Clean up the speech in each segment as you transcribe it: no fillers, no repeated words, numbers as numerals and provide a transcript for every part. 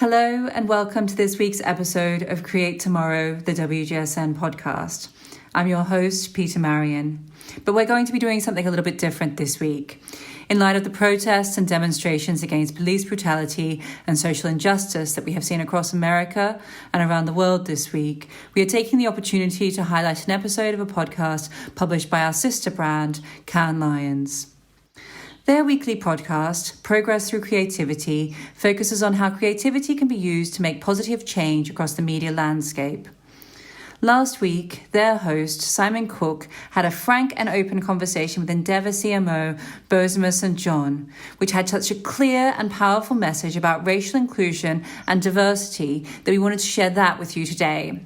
Hello and welcome to this week's episode of Create Tomorrow, the WGSN podcast. I'm your host, Peter Marion, but we're going to be doing something a little bit different this week. In light of the protests and demonstrations against police brutality and social injustice that we have seen across America and around the world this week, we are taking the opportunity to highlight an episode of a podcast published by our sister brand, Cannes Lions. Their weekly podcast, Progress Through Creativity, focuses on how creativity can be used to make positive change across the media landscape. Last week, their host, Simon Cook, had a frank and open conversation with Endeavour CMO Bozoma St. John, which had such a clear and powerful message about racial inclusion and diversity that we wanted to share that with you today.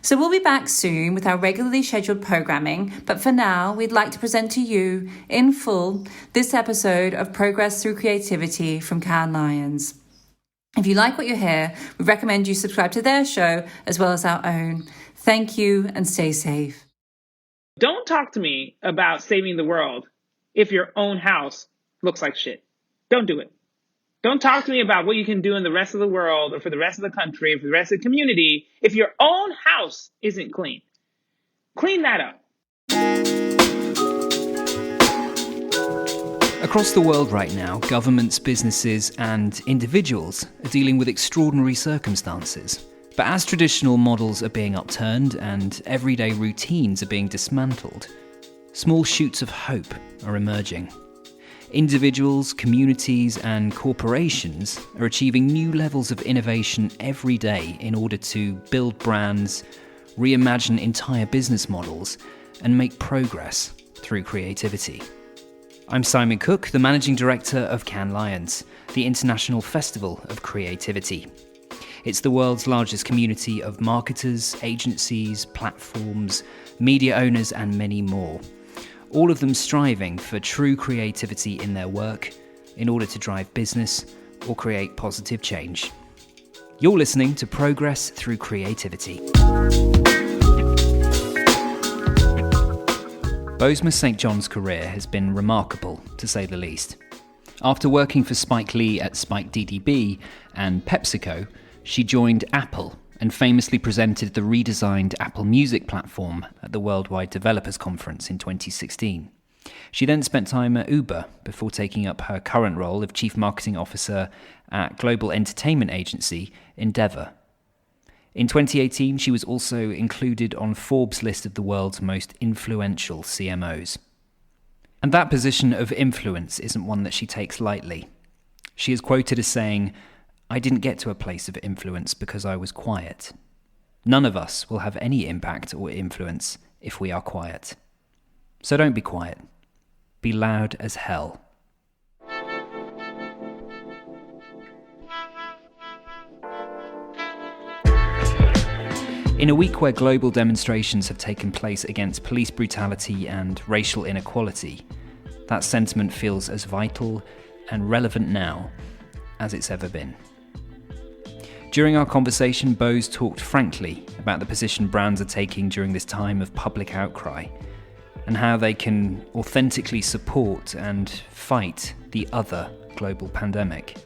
So we'll be back soon with our regularly scheduled programming, but for now, we'd like to present to you, in full, this episode of Progress Through Creativity from Cannes Lions. If you like what you hear, we recommend you subscribe to their show as well as our own. Thank you and stay safe. Don't talk to me about saving the world if your own house looks like shit. Don't do it. Don't talk to me about what you can do in the rest of the world or for the rest of the country or for the rest of the community if your own house isn't clean. Clean that up. Across the world right now, governments, businesses and individuals are dealing with extraordinary circumstances. But as traditional models are being upturned and everyday routines are being dismantled, small shoots of hope are emerging. Individuals, communities and corporations are achieving new levels of innovation every day in order to build brands, reimagine entire business models and make progress through creativity. I'm Simon Cook, the Managing Director of Cannes Lions, the International Festival of Creativity. It's the world's largest community of marketers, agencies, platforms, media owners and many more. All of them striving for true creativity in their work in order to drive business or create positive change. You're listening to Progress Through Creativity. Bozoma St. John's career has been remarkable, to say the least. After working for Spike Lee at Spike DDB and PepsiCo, she joined Apple and famously presented the redesigned Apple Music platform at the Worldwide Developers Conference in 2016. She then spent time at Uber before taking up her current role of Chief Marketing Officer at global entertainment agency Endeavour. In 2018, she was also included on Forbes' list of the world's most influential CMOs. And that position of influence isn't one that she takes lightly. She is quoted as saying, "I didn't get to a place of influence because I was quiet. None of us will have any impact or influence if we are quiet. So don't be quiet. Be loud as hell." In a week where global demonstrations have taken place against police brutality and racial inequality, that sentiment feels as vital and relevant now as it's ever been. During our conversation, Boz talked frankly about the position brands are taking during this time of public outcry and how they can authentically support and fight the other global pandemic,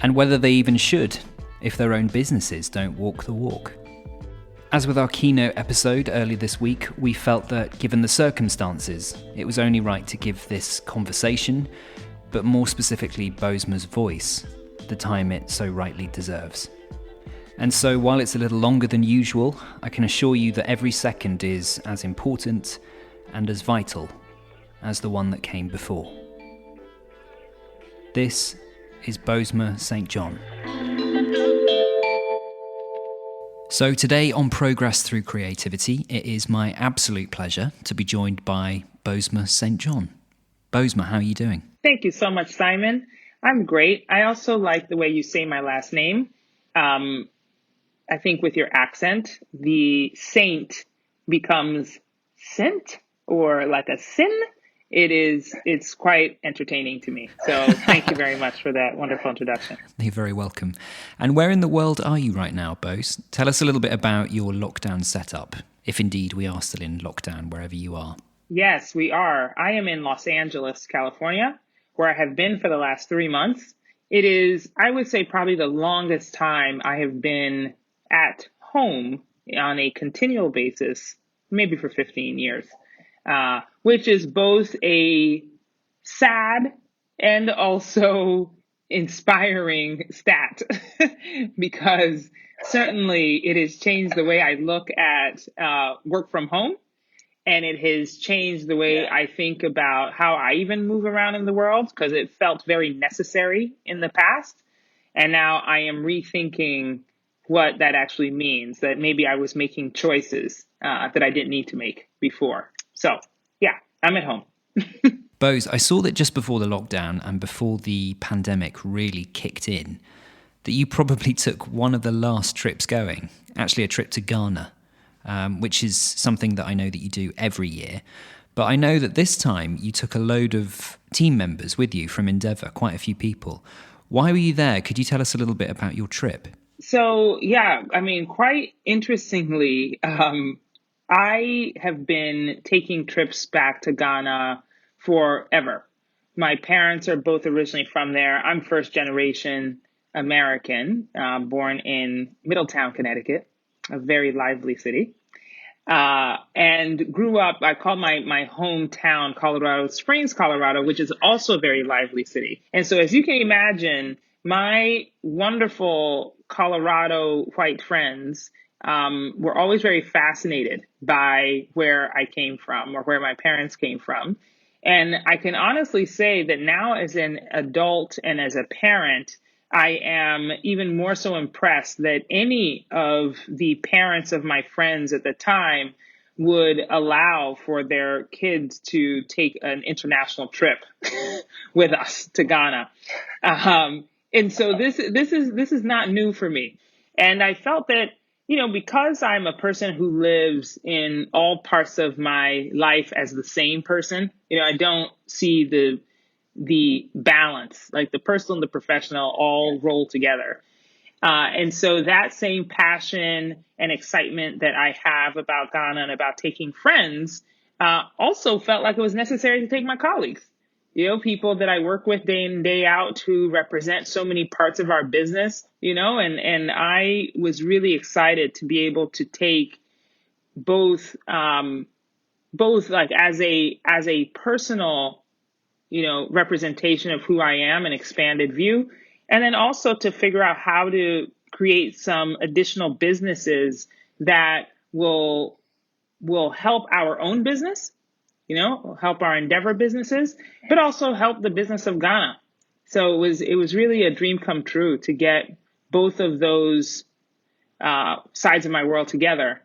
and whether they even should if their own businesses don't walk the walk. As with our keynote episode earlier this week, we felt that given the circumstances, it was only right to give this conversation, but more specifically Bozoma's voice, the time it so rightly deserves. And so while it's a little longer than usual, I can assure you that every second is as important and as vital as the one that came before. This is Bozoma St. John. So today on Progress Through Creativity, it is my absolute pleasure to be joined by Bozoma St. John. Bozoma, how are you doing? Thank you so much, Simon. I'm great. I also like the way you say my last name. I think with your accent, the saint becomes sent or like a sin. It's quite entertaining to me. So thank you very much for that wonderful introduction. You're very welcome. And where in the world are you right now, Boz? Tell us a little bit about your lockdown setup, if indeed we are still in lockdown wherever you are. Yes, we are. I am in Los Angeles, California, where I have been for the last 3 months. it is, I would say, probably the longest time I have been at home on a continual basis, maybe for 15 years, which is both a sad and also inspiring stat because certainly it has changed the way I look at work from home. And it has changed the way I think about how I even move around in the world because it felt very necessary in the past. And now I am rethinking what that actually means, that maybe I was making choices that I didn't need to make before. So, yeah, I'm at home. Boz, I saw that just before the lockdown and before the pandemic really kicked in, that you probably took one of the last trips going, actually a trip to Ghana. Which is something that I know that you do every year. But I know that this time you took a load of team members with you from Endeavour, quite a few people. Why were you there? Could you tell us a little bit about your trip? So, yeah, I mean, quite interestingly, I have been taking trips back to Ghana forever. My parents are both originally from there. I'm first generation American, born in Middletown, Connecticut, a very lively city. And grew up, I call my hometown Colorado Springs, Colorado, which is also a very lively city. And so as you can imagine, my wonderful Colorado white friends were always very fascinated by where I came from or where my parents came from. And I can honestly say that now as an adult and as a parent, I am even more so impressed that any of the parents of my friends at the time would allow for their kids to take an international trip with us to Ghana. And so this is not new for me. And I felt that, because I'm a person who lives in all parts of my life as the same person, I don't see the balance, like the personal and the professional all roll together. And so that same passion and excitement that I have about Ghana and about taking friends also felt like it was necessary to take my colleagues, people that I work with day in, day out who represent so many parts of our business, and I was really excited to be able to take both like as a personal representation of who I am, an expanded view, and then also to figure out how to create some additional businesses that will help our own business, help our Endeavor businesses, but also help the business of Ghana. So it was really a dream come true to get both of those sides of my world together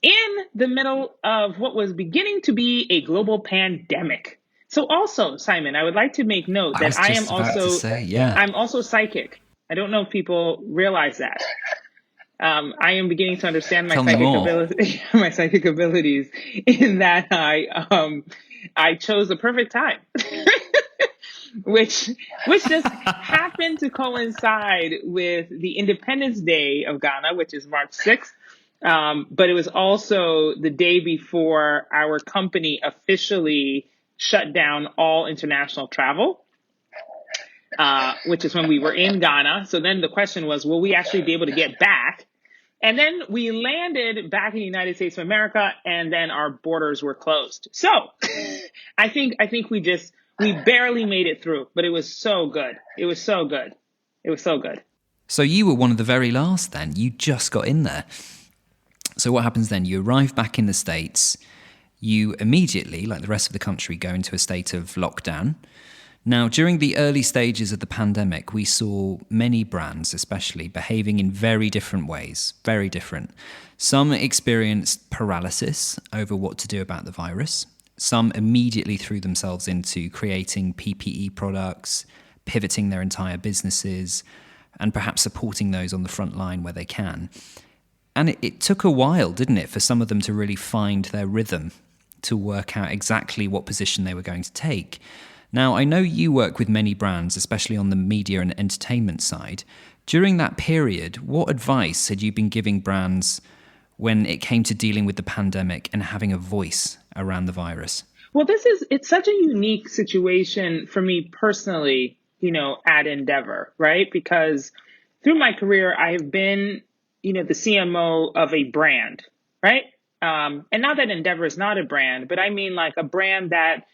in the middle of what was beginning to be a global pandemic. So also, Simon, I would like to make note that I'm also psychic. I don't know if people realize that. I am beginning to understand my psychic abilities in that I chose the perfect time, which just happened to coincide with the Independence Day of Ghana, which is March 6th. But it was also the day before our company officially shut down all international travel, which is when we were in Ghana. So then the question was, will we actually be able to get back? And then we landed back in the United States of America, and then our borders were closed. So I think we barely made it through, but it was so good. It was so good. It was so good. So you were one of the very last then. You just got in there. So what happens then? You arrive back in the States. You immediately, like the rest of the country, go into a state of lockdown. Now, during the early stages of the pandemic, we saw many brands, especially, behaving in very different ways, very different. Some experienced paralysis over what to do about the virus. Some immediately threw themselves into creating PPE products, pivoting their entire businesses, and perhaps supporting those on the front line where they can. And it took a while, didn't it, for some of them to really find their rhythm, to work out exactly what position they were going to take. Now, I know you work with many brands, especially on the media and entertainment side. During that period, what advice had you been giving brands when it came to dealing with the pandemic and having a voice around the virus? Well, it's such a unique situation for me personally, at Endeavor, right? Because through my career, I have been, the CMO of a brand, right? And not that Endeavor is not a brand, but I mean like a brand that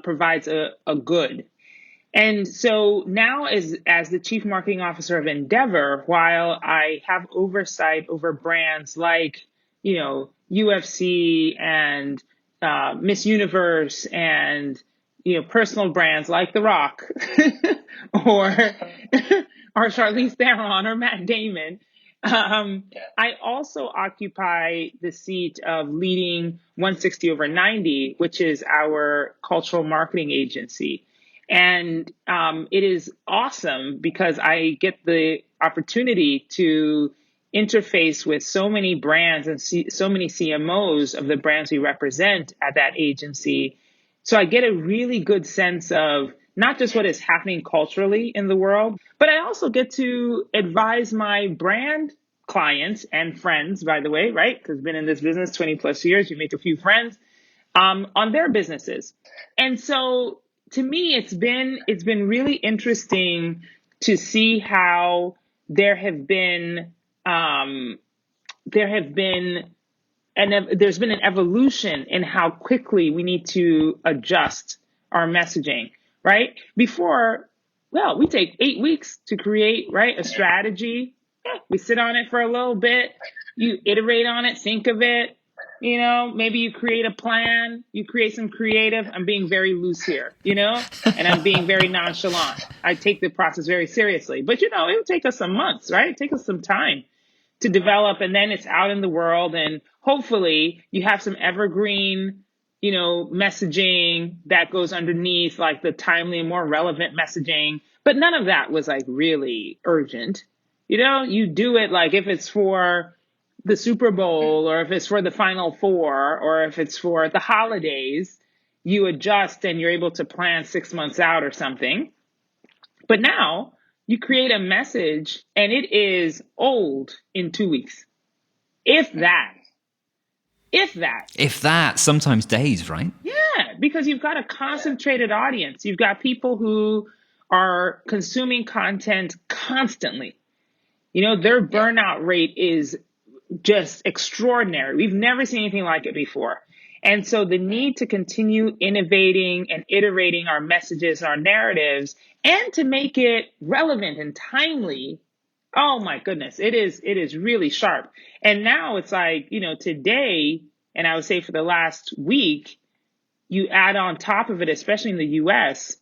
provides a good. And so now as the chief marketing officer of Endeavor, while I have oversight over brands like, UFC and Miss Universe and, personal brands like The Rock or or Charlize Theron or Matt Damon, I also occupy the seat of leading 160 over 90, which is our cultural marketing agency. And it is awesome because I get the opportunity to interface with so many brands and so many CMOs of the brands we represent at that agency. So I get a really good sense of not just what is happening culturally in the world, but I also get to advise my brand clients and friends, by the way, right? Because I've been in this business 20 plus years, you make a few friends on their businesses. And so to me, it's been really interesting to see how there's been an evolution in how quickly we need to adjust our messaging, right? Before, well, we take 8 weeks to create, right, a strategy. We sit on it for a little bit. You iterate on it, think of it. Maybe you create a plan, you create some creative. I'm being very loose here, and I'm being very nonchalant. I take the process very seriously, but it'll take us some months, right? It'll take us some time to develop, and then it's out in the world, and hopefully you have some evergreen, messaging that goes underneath, like the timely and more relevant messaging. But none of that was like really urgent. You do it like if it's for the Super Bowl or if it's for the Final Four or if it's for the holidays, you adjust and you're able to plan 6 months out or something. But now you create a message and it is old in 2 weeks. If that. If that, sometimes days, right? Yeah, because you've got a concentrated audience. You've got people who are consuming content constantly. Their burnout rate is just extraordinary. We've never seen anything like it before. And so the need to continue innovating and iterating our messages, our narratives, and to make it relevant and timely, oh my goodness, it is really sharp. And now it's like, today, and I would say for the last week, you add on top of it, especially in the US,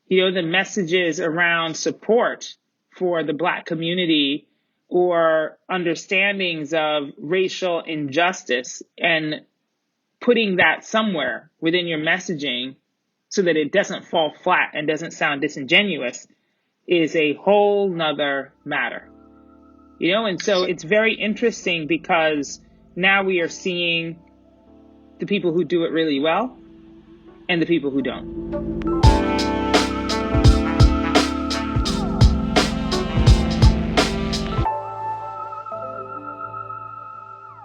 the messages around support for the Black community or understandings of racial injustice and putting that somewhere within your messaging so that it doesn't fall flat and doesn't sound disingenuous is a whole nother matter. And so it's very interesting because now we are seeing the people who do it really well and the people who don't.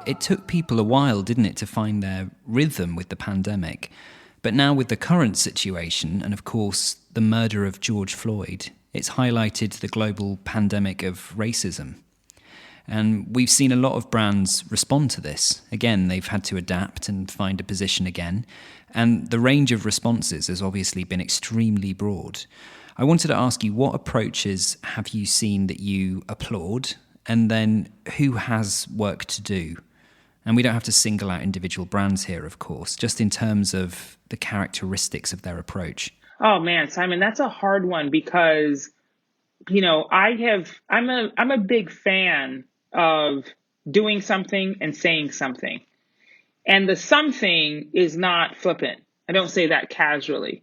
It took people a while, didn't it, to find their rhythm with the pandemic. But now with the current situation, and of course the murder of George Floyd, it's highlighted the global pandemic of racism. And we've seen a lot of brands respond to this. Again, they've had to adapt and find a position again. And the range of responses has obviously been extremely broad. I wanted to ask you, what approaches have you seen that you applaud? And then who has work to do? And we don't have to single out individual brands here, of course, just in terms of the characteristics of their approach. Oh man, Simon, that's a hard one because, I'm a big fan of doing something and saying something. And the something is not flippant. I don't say that casually,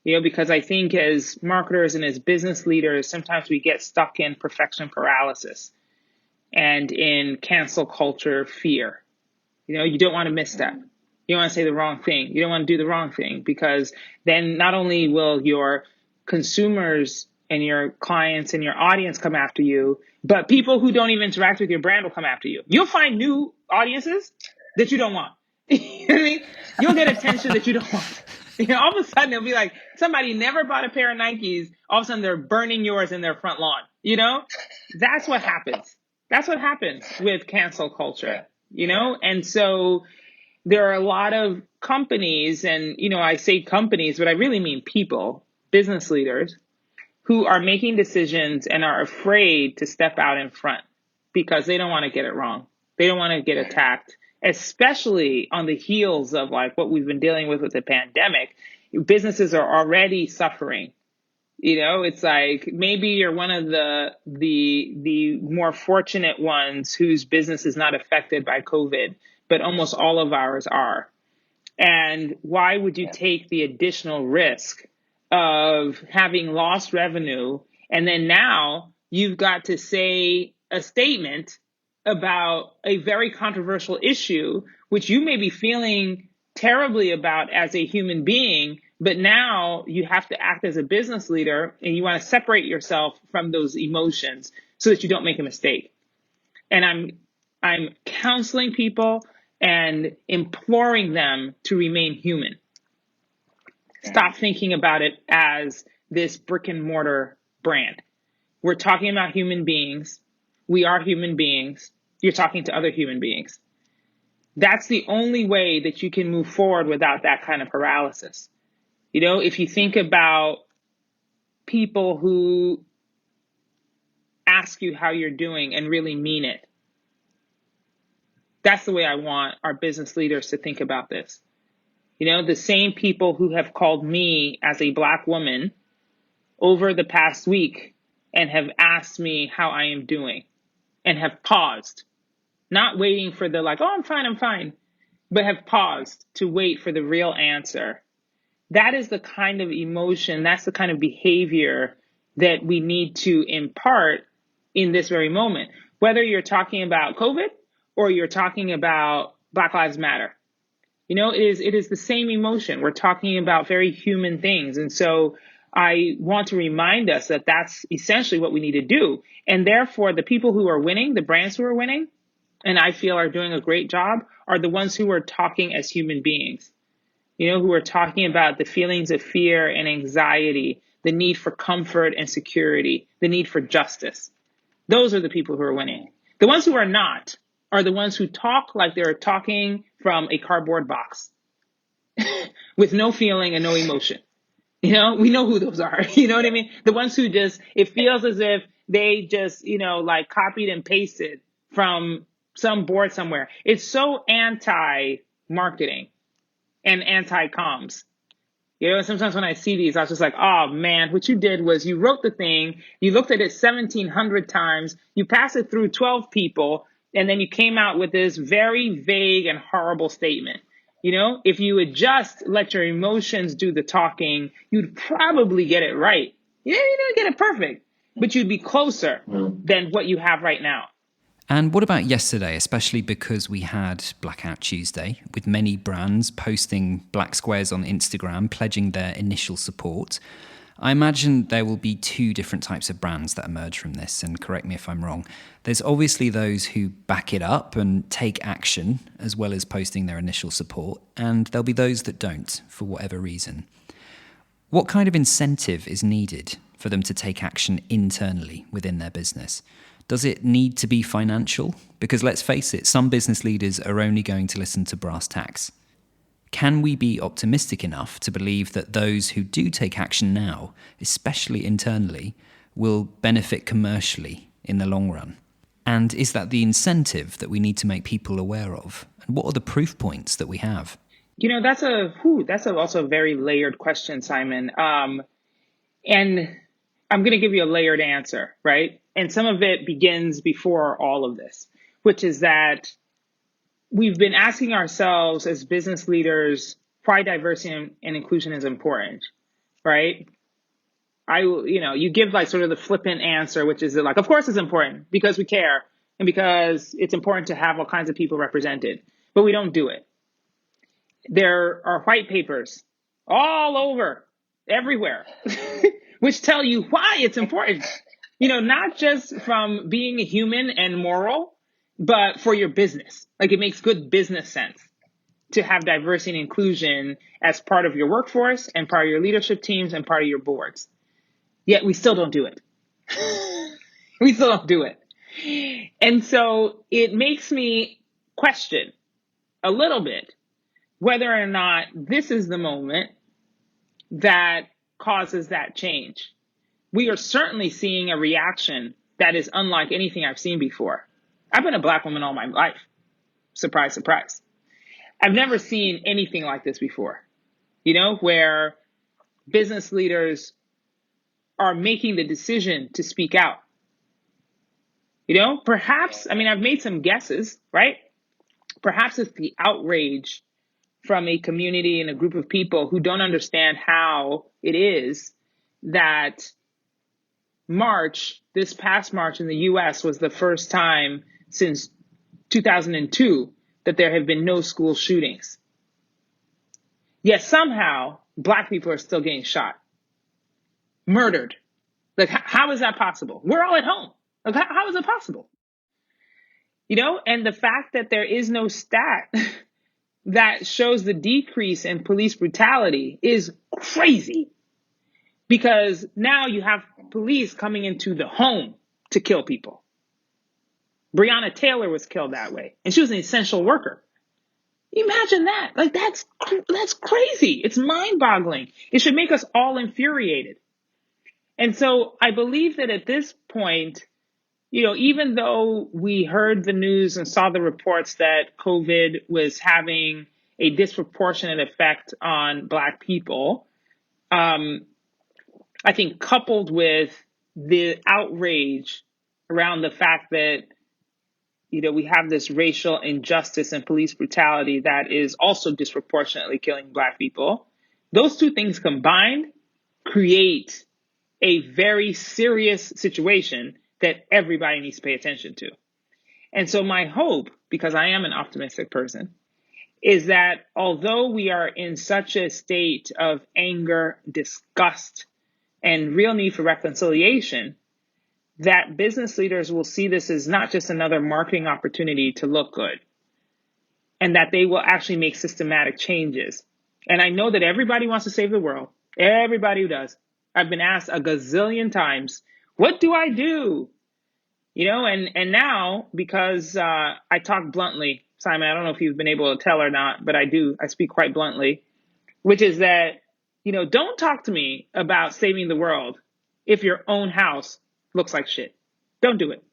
because I think as marketers and as business leaders, sometimes we get stuck in perfection paralysis and in cancel culture fear. You don't want to misstep. You don't want to say the wrong thing. You don't want to do the wrong thing because then not only will your consumers and your clients and your audience come after you, but people who don't even interact with your brand will come after you. You'll find new audiences that you don't want. You know what I mean? You'll get attention that you don't want. All of a sudden it'll be like somebody never bought a pair of Nikes. All of a sudden they're burning yours in their front lawn. That's what happens. That's what happens with cancel culture, And so there are a lot of companies, and, I say companies, but I really mean people, business leaders, who are making decisions and are afraid to step out in front because they don't want to get it wrong. They don't want to get attacked, especially on the heels of like what we've been dealing with the pandemic. Businesses are already suffering. It's like maybe you're one of the more fortunate ones whose business is not affected by COVID, but almost all of ours are. And why would you take the additional risk of having lost revenue? And then now you've got to say a statement about a very controversial issue, which you may be feeling terribly about as a human being, but now you have to act as a business leader and you want to separate yourself from those emotions so that you don't make a mistake. And I'm counseling people and imploring them to remain human. Stop thinking about it as this brick and mortar brand. We're talking about human beings. We are human beings. You're talking to other human beings. That's the only way that you can move forward without that kind of paralysis. If you think about people who ask you how you're doing and really mean it, that's the way I want our business leaders to think about this. The same people who have called me as a Black woman over the past week and have asked me how I am doing and have paused, not waiting for the like, oh, I'm fine, but have paused to wait for the real answer. That is the kind of emotion, that's the kind of behavior that we need to impart in this very moment. Whether you're talking about COVID or you're talking about Black Lives Matter. It is the same emotion. We're talking about very human things. And so I want to remind us that that's essentially what we need to do. And therefore, the people who are winning, the brands who are winning, and I feel are doing a great job, are the ones who are talking as human beings. Who are talking about the feelings of fear and anxiety, the need for comfort and security, the need for justice. Those are the people who are winning. The ones who are not are the ones who talk like they're talking from a cardboard box with no feeling and no emotion. We know who those are. You know what I mean? The ones who it feels as if they just, like copied and pasted from some board somewhere. It's so anti-marketing and anti-comms. Sometimes when I see these, I was just like, oh man, what you did was you wrote the thing, you looked at it 1,700 times, you passed it through 12 people, and then you came out with this very vague and horrible statement. If you would just let your emotions do the talking, you'd probably get it right. You didn't get it perfect, but you'd be closer than what you have right now. And what about yesterday, especially because we had Blackout Tuesday, with many brands posting black squares on Instagram, pledging their initial support? I imagine there will be two different types of brands that emerge from this, and correct me if I'm wrong. There's obviously those who back it up and take action, as well as posting their initial support, and there'll be those that don't, for whatever reason. What kind of incentive is needed for them to take action internally within their business? Does it need to be financial? Because let's face it, some business leaders are only going to listen to brass tacks. Can we be optimistic enough to believe that those who do take action now, especially internally, will benefit commercially in the long run? And is that the incentive that we need to make people aware of? And what are the proof points that we have? That's also a very layered question, Simon. And I'm going to give you a layered answer, right? And some of it begins before all of this, which is that we've been asking ourselves as business leaders why diversity and inclusion is important, right? You give like sort of the flippant answer, which is like, of course it's important because we care and because it's important to have all kinds of people represented, but we don't do it. There are white papers all over, everywhere, which tell you why it's important. Not just from being human and moral, but for your business. Like it makes good business sense. to have diversity and inclusion as part of your workforce and part of your leadership teams and part of your boards. Yet we still don't do it. We still don't do it. And so it makes me question a little bit whether or not this is the moment that causes that change. We are certainly seeing a reaction that is unlike anything I've seen before. I've been a Black woman all my life. Surprise, surprise. I've never seen anything like this before, where business leaders are making the decision to speak out. Perhaps, I've made some guesses, right? Perhaps it's the outrage from a community and a group of people who don't understand how it is that this past March in the US was the first time since 2002 that there have been no school shootings. Yet somehow Black people are still getting shot, murdered. Like, how is that possible? We're all at home. Like, how is it possible? And the fact that there is no stat that shows the decrease in police brutality is crazy, because now you have police coming into the home to kill people. Breonna Taylor was killed that way, and she was an essential worker. Imagine that. Like, that's crazy. It's mind-boggling. It should make us all infuriated. And so I believe that at this point, even though we heard the news and saw the reports that COVID was having a disproportionate effect on Black people, I think coupled with the outrage around the fact that, we have this racial injustice and police brutality that is also disproportionately killing Black people, those two things combined create a very serious situation that everybody needs to pay attention to. And so my hope, because I am an optimistic person, is that although we are in such a state of anger, disgust, and real need for reconciliation, that business leaders will see this as not just another marketing opportunity to look good, and that they will actually make systematic changes. And I know that everybody wants to save the world. Everybody who does. I've been asked a gazillion times, what do I do? And now, because I talk bluntly, Simon, I don't know if you've been able to tell or not, but I do. I speak quite bluntly, which is that, don't talk to me about saving the world if your own house looks like shit. Don't do it.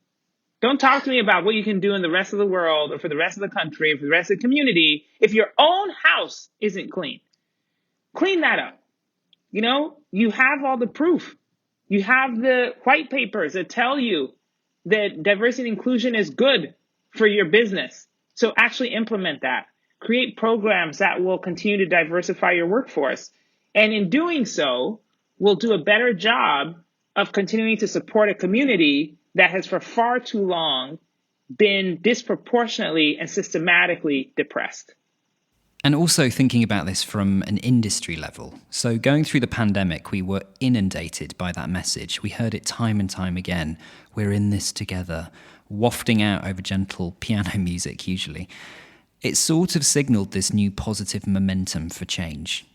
Don't talk to me about what you can do in the rest of the world or for the rest of the country or for the rest of the community if your own house isn't clean. Clean that up. You have all the proof. You have the white papers that tell you that diversity and inclusion is good for your business. So actually implement that. Create programs that will continue to diversify your workforce. And in doing so, we'll do a better job of continuing to support a community that has for far too long been disproportionately and systematically depressed. And also thinking about this from an industry level. So going through the pandemic, we were inundated by that message. We heard it time and time again. We're in this together, wafting out over gentle piano music usually. It sort of signaled this new positive momentum for change,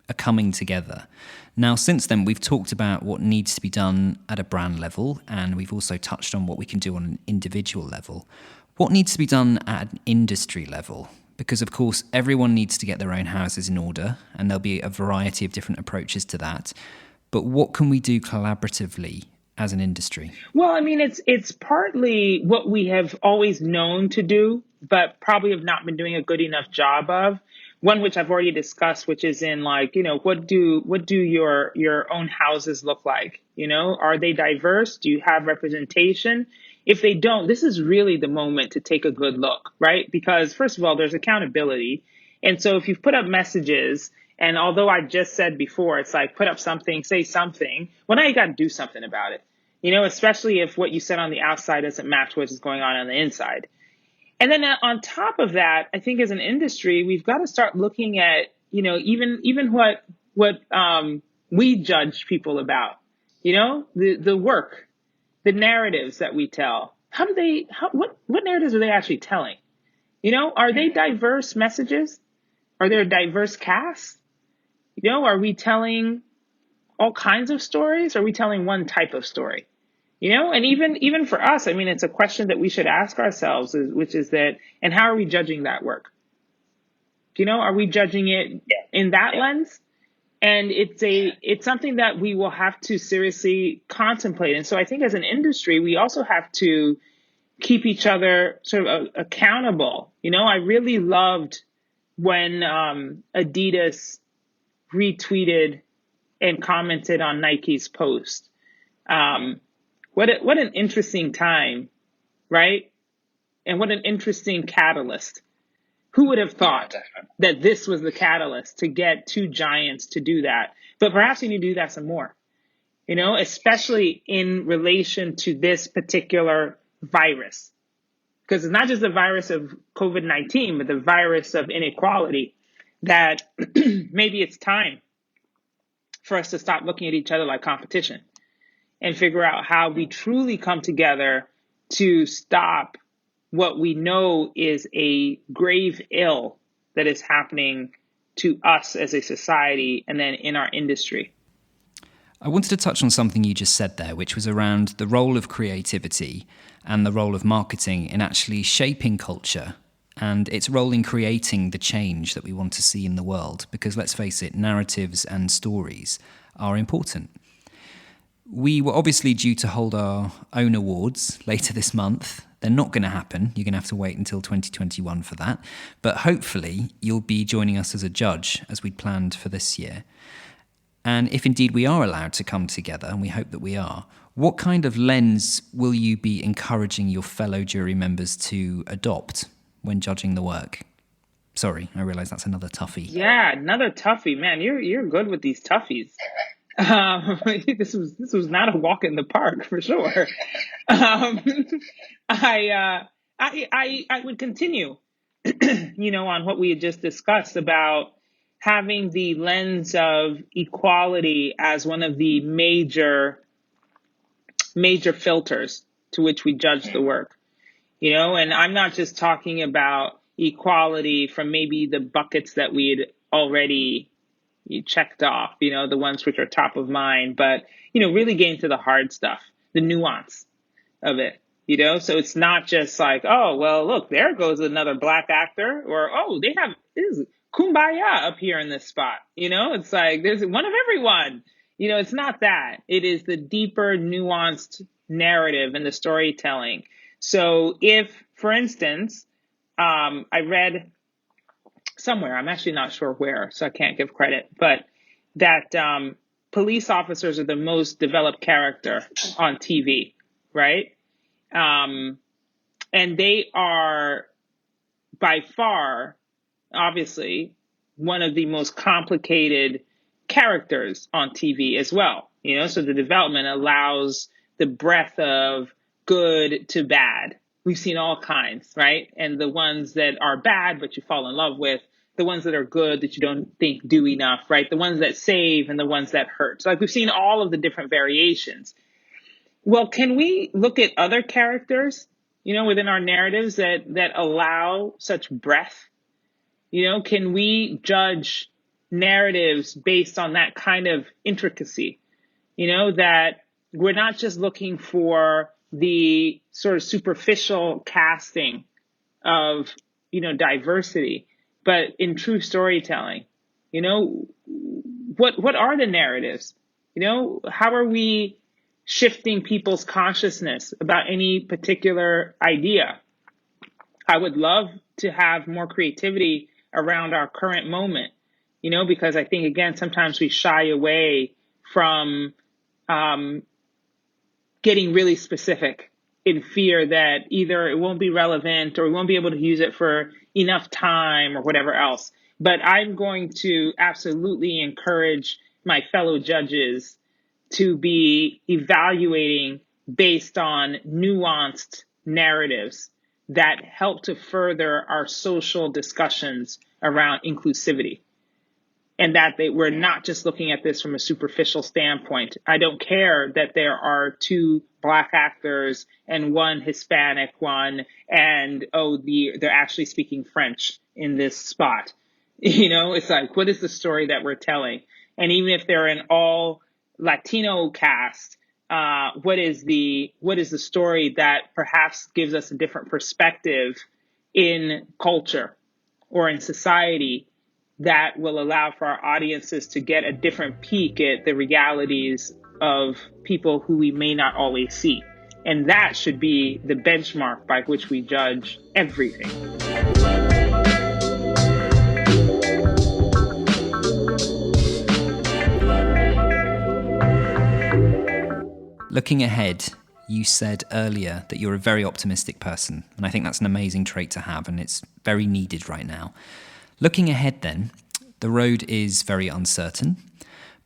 a coming together. Now, since then, we've talked about what needs to be done at a brand level, and we've also touched on what we can do on an individual level. What needs to be done at an industry level? Because, of course, everyone needs to get their own houses in order, and there'll be a variety of different approaches to that. But what can we do collaboratively as an industry? Well, it's partly what we have always known to do, but probably have not been doing a good enough job of. One which I've already discussed, which is in what do your own houses look like? Are they diverse? Do you have representation? If they don't, this is really the moment to take a good look, right? Because first of all, there's accountability. And so if you've put up messages, and although I just said before, it's like put up something, say something, well, now you got to do something about it, especially if what you said on the outside doesn't match what is going on the inside. And then on top of that, I think as an industry, we've got to start looking at, even what we judge people about, the work, the narratives that we tell. What narratives are they actually telling? Are they diverse messages? Are there a diverse cast? Are we telling all kinds of stories? Are we telling one type of story? And even for us, I mean, it's a question that we should ask ourselves, which is that, and how are we judging that work? Are we judging it in that lens? And it's something that we will have to seriously contemplate. And so I think as an industry, we also have to keep each other sort of accountable. I really loved when Adidas retweeted and commented on Nike's post. What an interesting time, right? And what an interesting catalyst. Who would have thought that this was the catalyst to get two giants to do that? But perhaps we need to do that some more, especially in relation to this particular virus. Because it's not just the virus of COVID-19, but the virus of inequality, that maybe it's time for us to stop looking at each other like competition and figure out how we truly come together to stop what we know is a grave ill that is happening to us as a society and then in our industry. I wanted to touch on something you just said there, which was around the role of creativity and the role of marketing in actually shaping culture and its role in creating the change that we want to see in the world. Because let's face it, narratives and stories are important. We were obviously due to hold our own awards later this month. They're not going to happen. You're going to have to wait until 2021 for that. But hopefully you'll be joining us as a judge as we'd planned for this year. And if indeed we are allowed to come together, and we hope that we are, what kind of lens will you be encouraging your fellow jury members to adopt when judging the work? Sorry, I realise that's another toughie. Yeah, another toughie. Man, you're good with these toughies. This was not a walk in the park for sure. I would continue, on what we had just discussed about having the lens of equality as one of the major filters to which we judge the work. And I'm not just talking about equality from maybe the buckets that we had already checked off, the ones which are top of mind, but, really getting to the hard stuff, the nuance of it, so it's not just like, oh, well, look, there goes another Black actor, or, oh, this is kumbaya up here in this spot. It's like, there's one of everyone, it's not that. It is the deeper nuanced narrative and the storytelling. So if, for instance, I read somewhere, I'm actually not sure where, so I can't give credit, but that police officers are the most developed character on TV, right? And they are by far, obviously, one of the most complicated characters on TV as well. So the development allows the breadth of good to bad. We've seen all kinds, right? And the ones that are bad, but you fall in love with, the ones that are good that you don't think do enough, right? The ones that save and the ones that hurt. So like we've seen all of the different variations. Well, can we look at other characters, within our narratives that allow such breadth? Can we judge narratives based on that kind of intricacy? That we're not just looking for the sort of superficial casting of, diversity, but in true storytelling, what are the narratives? How are we shifting people's consciousness about any particular idea? I would love to have more creativity around our current moment, because I think, again, sometimes we shy away from getting really specific in fear that either it won't be relevant or we won't be able to use it for enough time or whatever else. But I'm going to absolutely encourage my fellow judges to be evaluating based on nuanced narratives that help to further our social discussions around inclusivity. And that we're not just looking at this from a superficial standpoint. I don't care that there are two Black actors and one Hispanic one, and they're actually speaking French in this spot. It's like, what is the story that we're telling? And even if they're an all Latino cast, what is the story that perhaps gives us a different perspective in culture or in society that will allow for our audiences to get a different peek at the realities of people who we may not always see. And that should be the benchmark by which we judge everything. Looking ahead, you said earlier that you're a very optimistic person, and I think that's an amazing trait to have, and it's very needed right now. Looking ahead then, the road is very uncertain,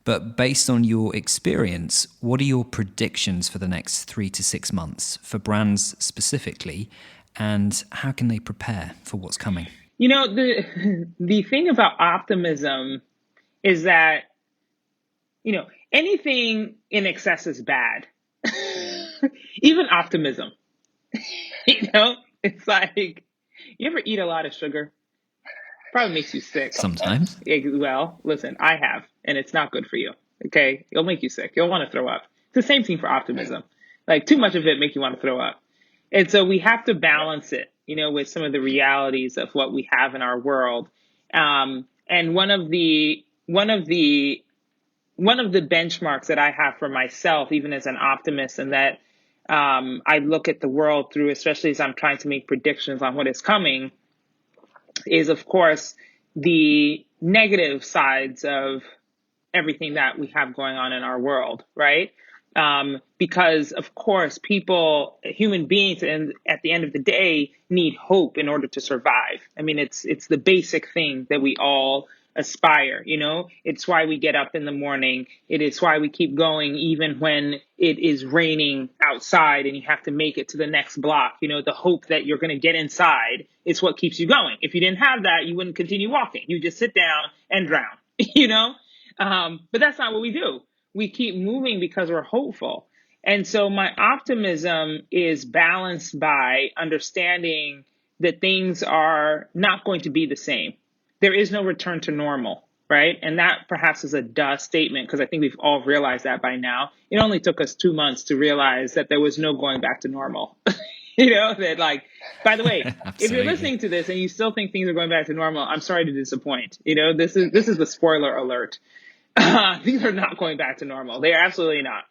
but based on your experience, what are your predictions for the next 3 to 6 months for brands specifically, and how can they prepare for what's coming? The thing about optimism is that, anything in excess is bad. Even optimism. It's like, you ever eat a lot of sugar? Probably makes you sick. Sometimes. Well, listen, I have, and it's not good for you. Okay? It'll make you sick. You'll want to throw up. It's the same thing for optimism. Like, too much of it makes you want to throw up. And so we have to balance it, with some of the realities of what we have in our world. And one of the benchmarks that I have for myself, even as an optimist, and that I look at the world through, especially as I'm trying to make predictions on what is coming, is, of course, the negative sides of everything that we have going on in our world, right? Because, of course, human beings, and at the end of the day, need hope in order to survive. I mean, it's the basic thing that we all aspire, It's why we get up in the morning. It is why we keep going even when it is raining outside and you have to make it to the next block. The hope that you're going to get inside is what keeps you going. If you didn't have that, you wouldn't continue walking. You just sit down and drown, But that's not what we do. We keep moving because we're hopeful. And so my optimism is balanced by understanding that things are not going to be the same. There is no return to normal, right? And that perhaps is a duh statement, because I think we've all realized that by now. It only took us 2 months to realize that there was no going back to normal. That, like, by the way, if you're listening to this and you still think things are going back to normal, I'm sorry to disappoint. This is the spoiler alert. These are not going back to normal. They are absolutely not.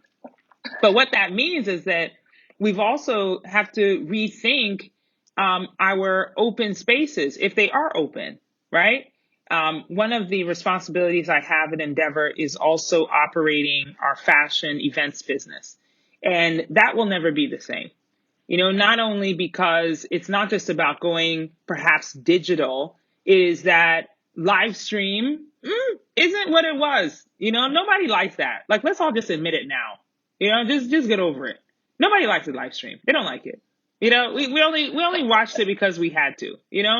But what that means is that we've also have to rethink our open spaces, if they are open, right? One of the responsibilities I have at Endeavor is also operating our fashion events business. And that will never be the same. Not only because it's not just about going perhaps digital, is that live stream isn't what it was. Nobody likes that. Like, let's all just admit it now. Just get over it. Nobody likes the live stream. They don't like it. We only watched it because we had to,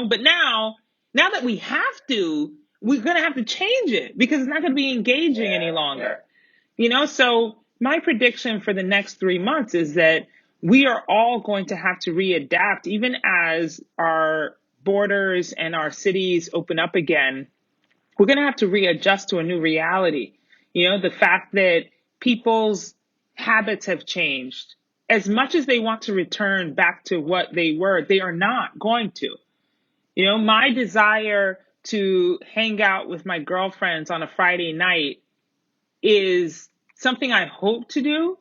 but now that we have to, we're going to have to change it because it's not going to be engaging any longer. So my prediction for the next 3 months is that we are all going to have to readapt, even as our borders and our cities open up again. We're going to have to readjust to a new reality. The fact that people's habits have changed. As much as they want to return back to what they were, they are not going to. My desire to hang out with my girlfriends on a Friday night is something I hope to do.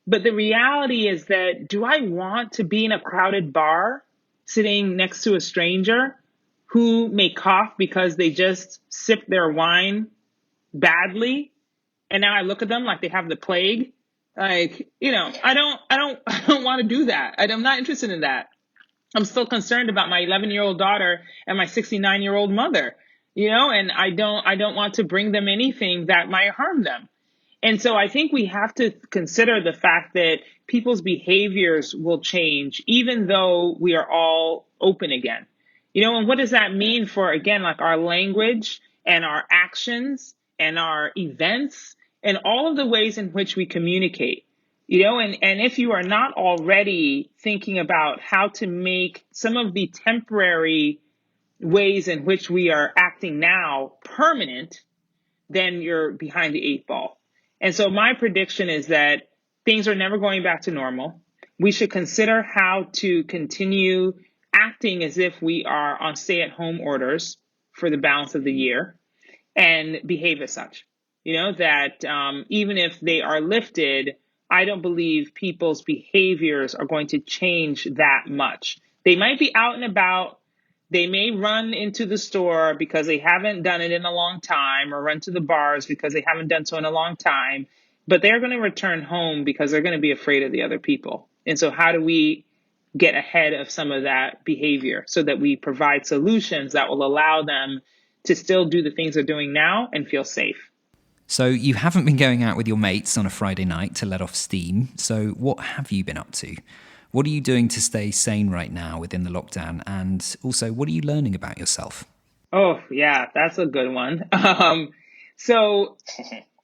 But the reality is that, do I want to be in a crowded bar sitting next to a stranger who may cough because they just sipped their wine badly? And now I look at them like they have the plague. Like, I don't want to do that. I'm not interested in that. I'm still concerned about my 11-year-old daughter and my 69-year-old mother, and I don't want to bring them anything that might harm them. And so I think we have to consider the fact that people's behaviors will change, even though we are all open again. And what does that mean for, again, like our language and our actions and our events and all of the ways in which we communicate? And if you are not already thinking about how to make some of the temporary ways in which we are acting now permanent, then you're behind the eight ball. And so my prediction is that things are never going back to normal. We should consider how to continue acting as if we are on stay-at-home orders for the balance of the year and behave as such. That even if they are lifted, I don't believe people's behaviors are going to change that much. They might be out and about. They may run into the store because they haven't done it in a long time, or run to the bars because they haven't done so in a long time. But they're going to return home because they're going to be afraid of the other people. And so how do we get ahead of some of that behavior so that we provide solutions that will allow them to still do the things they're doing now and feel safe? So you haven't been going out with your mates on a Friday night to let off steam. So what have you been up to? What are you doing to stay sane right now within the lockdown? And also, what are you learning about yourself? Oh, yeah, that's a good one. So,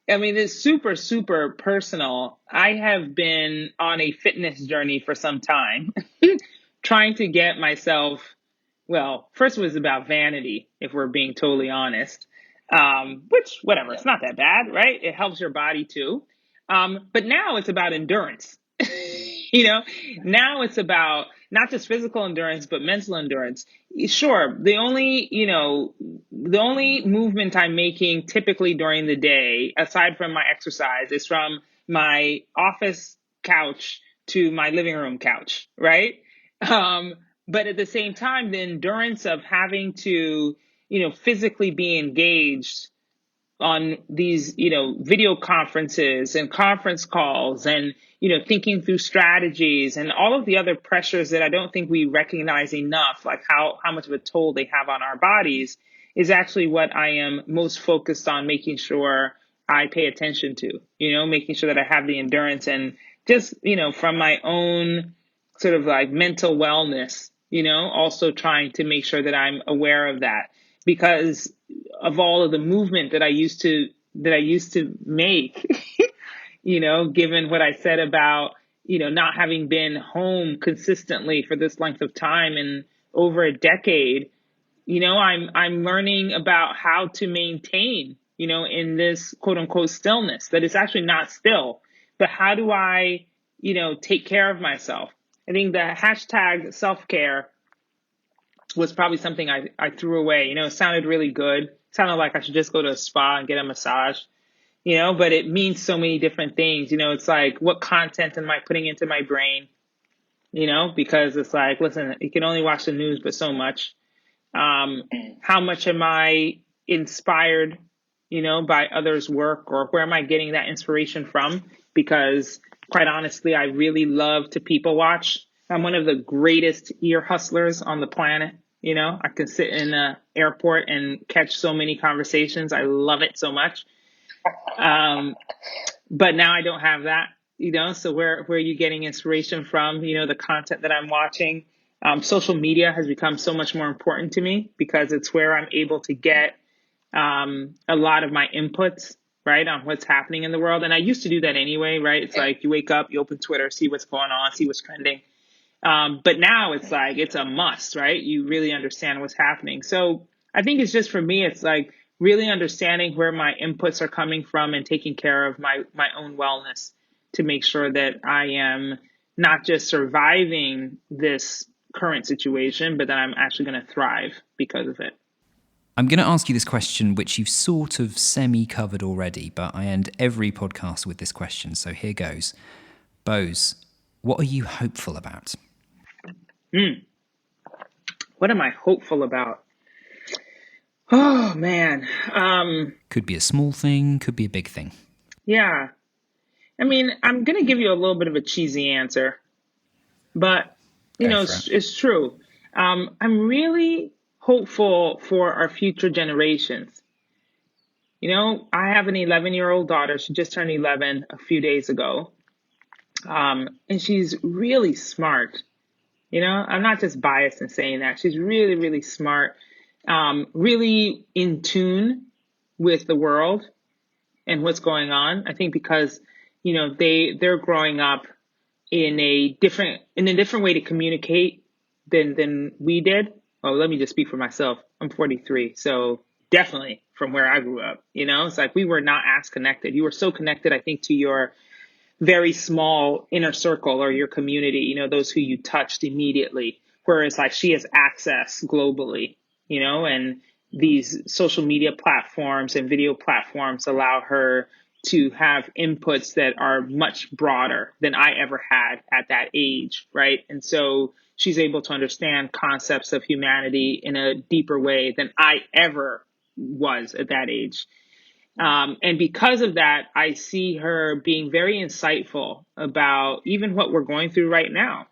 I mean, it's super, super personal. I have been on a fitness journey for some time, trying to get myself, well, first it was about vanity, if we're being totally honest, which, whatever, it's not that bad, right? It helps your body too. But now it's about endurance. Now it's about not just physical endurance, but mental endurance. Sure, the only movement I'm making typically during the day, aside from my exercise, is from my office couch to my living room couch, right? But at the same time, the endurance of having to, physically be engaged on these, video conferences and conference calls and, thinking through strategies and all of the other pressures that I don't think we recognize enough, like how much of a toll they have on our bodies, is actually what I am most focused on making sure I pay attention to, making sure that I have the endurance and just, from my own sort of like mental wellness, also trying to make sure that I'm aware of that, because of all of the movement that I used to make, given what I said about, not having been home consistently for this length of time and over a decade, I'm learning about how to maintain, in this quote unquote stillness that is actually not still, but how do I, take care of myself? I think the hashtag self-care was probably something I threw away. It sounded really good. It sounded like I should just go to a spa and get a massage, but it means so many different things. It's like, what content am I putting into my brain? Because it's like, listen, you can only watch the news, but so much. How much am I inspired, by others' work, or where am I getting that inspiration from? Because quite honestly, I really love to people watch. I'm one of the greatest ear hustlers on the planet. I can sit in an airport and catch so many conversations. I love it so much. But now I don't have that, so where are you getting inspiration from? The content that I'm watching. Social media has become so much more important to me because it's where I'm able to get a lot of my inputs, right, on what's happening in the world. And I used to do that anyway, right? It's like you wake up, you open Twitter, see what's going on, see what's trending. But now it's like, it's a must, right? You really understand what's happening. So I think it's just, for me, it's like really understanding where my inputs are coming from and taking care of my own wellness to make sure that I am not just surviving this current situation, but that I'm actually going to thrive because of it. I'm going to ask you this question, which you've sort of semi-covered already, but I end every podcast with this question, so here goes. Boz, what are you hopeful about? What am I hopeful about? Oh, man. Could be a small thing, could be a big thing. Yeah. I mean, I'm going to give you a little bit of a cheesy answer, but, it's true. I'm really hopeful for our future generations. I have an 11-year-old daughter. She just turned 11 a few days ago. And she's really smart. I'm not just biased in saying that. She's really, really smart, really in tune with the world and what's going on. I think because, they're growing up in a different way to communicate than we did. Oh, let me just speak for myself. I'm 43. So definitely from where I grew up, it's like we were not as connected. You were so connected, I think, to your very small inner circle or your community, those who you touched immediately. Whereas like she has access globally, and these social media platforms and video platforms allow her to have inputs that are much broader than I ever had at that age, right? And so she's able to understand concepts of humanity in a deeper way than I ever was at that age. And because of that, I see her being very insightful about even what we're going through right now,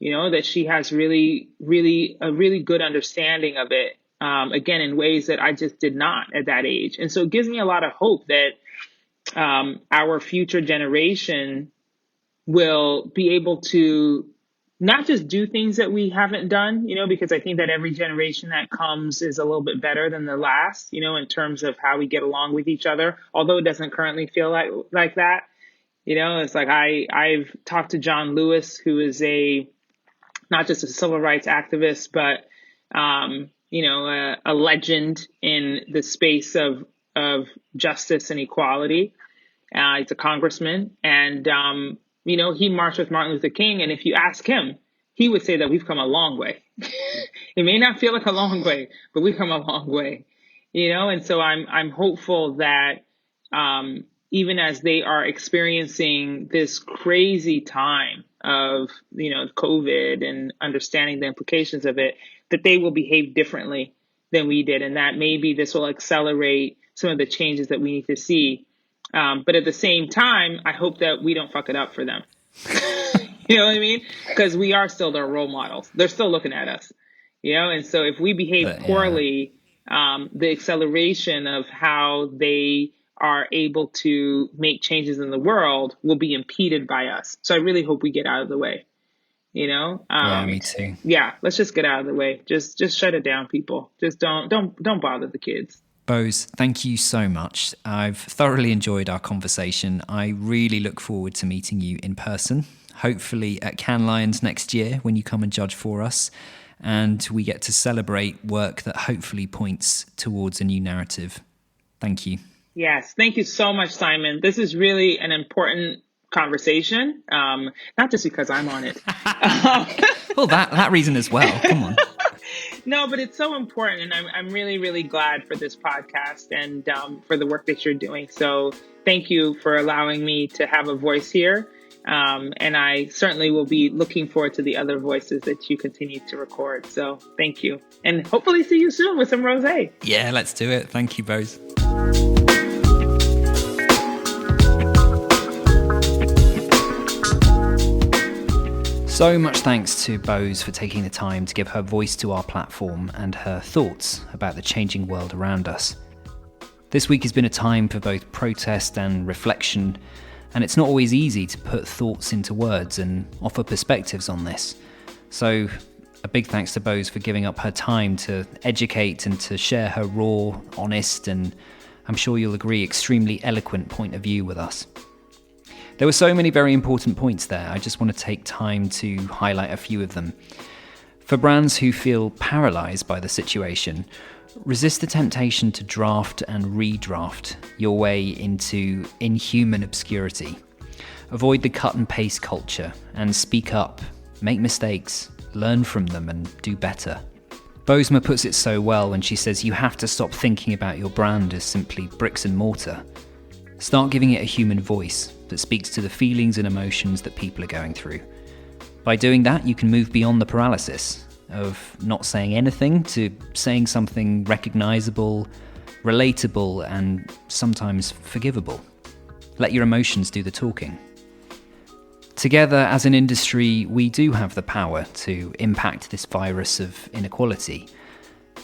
that she has really, really a really good understanding of it, again, in ways that I just did not at that age. And so it gives me a lot of hope that our future generation will be able to not just do things that we haven't done, because I think that every generation that comes is a little bit better than the last, in terms of how we get along with each other, although it doesn't currently feel like that. It's like I've talked to John Lewis, who is not just a civil rights activist, but, a legend in the space of justice and equality. He's a congressman, and, he marched with Martin Luther King. And if you ask him, he would say that we've come a long way. It may not feel like a long way, but we've come a long way, and so I'm hopeful that, even as they are experiencing this crazy time of, COVID and understanding the implications of it, that they will behave differently than we did. And that maybe this will accelerate some of the changes that we need to see. But at the same time, I hope that we don't fuck it up for them. You know what I mean? Because we are still their role models. They're still looking at us, and so if we behave poorly, the acceleration of how they are able to make changes in the world will be impeded by us. So I really hope we get out of the way, Yeah, me too. Yeah, let's just get out of the way. Just shut it down, people. Just don't bother the kids. Boz, thank you so much. I've thoroughly enjoyed our conversation. I really look forward to meeting you in person, hopefully at Cannes Lions next year when you come and judge for us, and we get to celebrate work that hopefully points towards a new narrative. Thank you. Yes, thank you so much, Simon. This is really an important conversation, not just because I'm on it. Well, that reason as well. Come on. No, but it's so important, and I'm really, really glad for this podcast and for the work that you're doing. So thank you for allowing me to have a voice here, and I certainly will be looking forward to the other voices that you continue to record. So thank you, and hopefully see you soon with some rosé. Yeah, let's do it. Thank you, Boz. So much thanks to Boz for taking the time to give her voice to our platform and her thoughts about the changing world around us. This week has been a time for both protest and reflection, and it's not always easy to put thoughts into words and offer perspectives on this. So a big thanks to Boz for giving up her time to educate and to share her raw, honest, and I'm sure you'll agree, extremely eloquent point of view with us. There were so many very important points there. I just want to take time to highlight a few of them. For brands who feel paralysed by the situation, resist the temptation to draft and redraft your way into inhuman obscurity. Avoid the cut and paste culture and speak up, make mistakes, learn from them and do better. Bozoma puts it so well when she says you have to stop thinking about your brand as simply bricks and mortar. Start giving it a human voice that speaks to the feelings and emotions that people are going through. By doing that, you can move beyond the paralysis of not saying anything to saying something recognizable, relatable, and sometimes forgivable. Let your emotions do the talking. Together as an industry, we do have the power to impact this virus of inequality.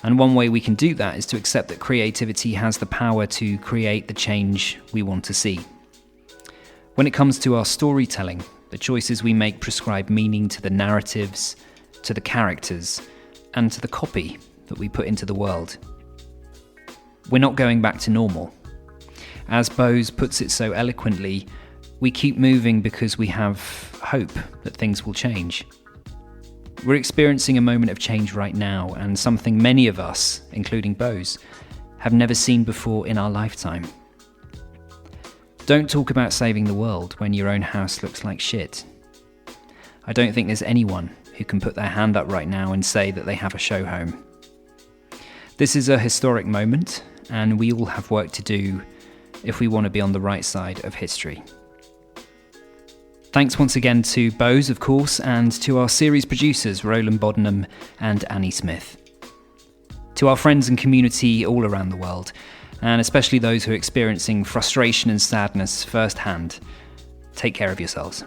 And one way we can do that is to accept that creativity has the power to create the change we want to see. When it comes to our storytelling, the choices we make prescribe meaning to the narratives, to the characters, and to the copy that we put into the world. We're not going back to normal. As Boz puts it so eloquently, we keep moving because we have hope that things will change. We're experiencing a moment of change right now, and something many of us, including Boz, have never seen before in our lifetime. Don't talk about saving the world when your own house looks like shit. I don't think there's anyone who can put their hand up right now and say that they have a show home. This is a historic moment, and we all have work to do if we want to be on the right side of history. Thanks once again to Boz, of course, and to our series producers, Roland Bodenham and Annie Smith. To our friends and community all around the world, and especially those who are experiencing frustration and sadness firsthand, take care of yourselves.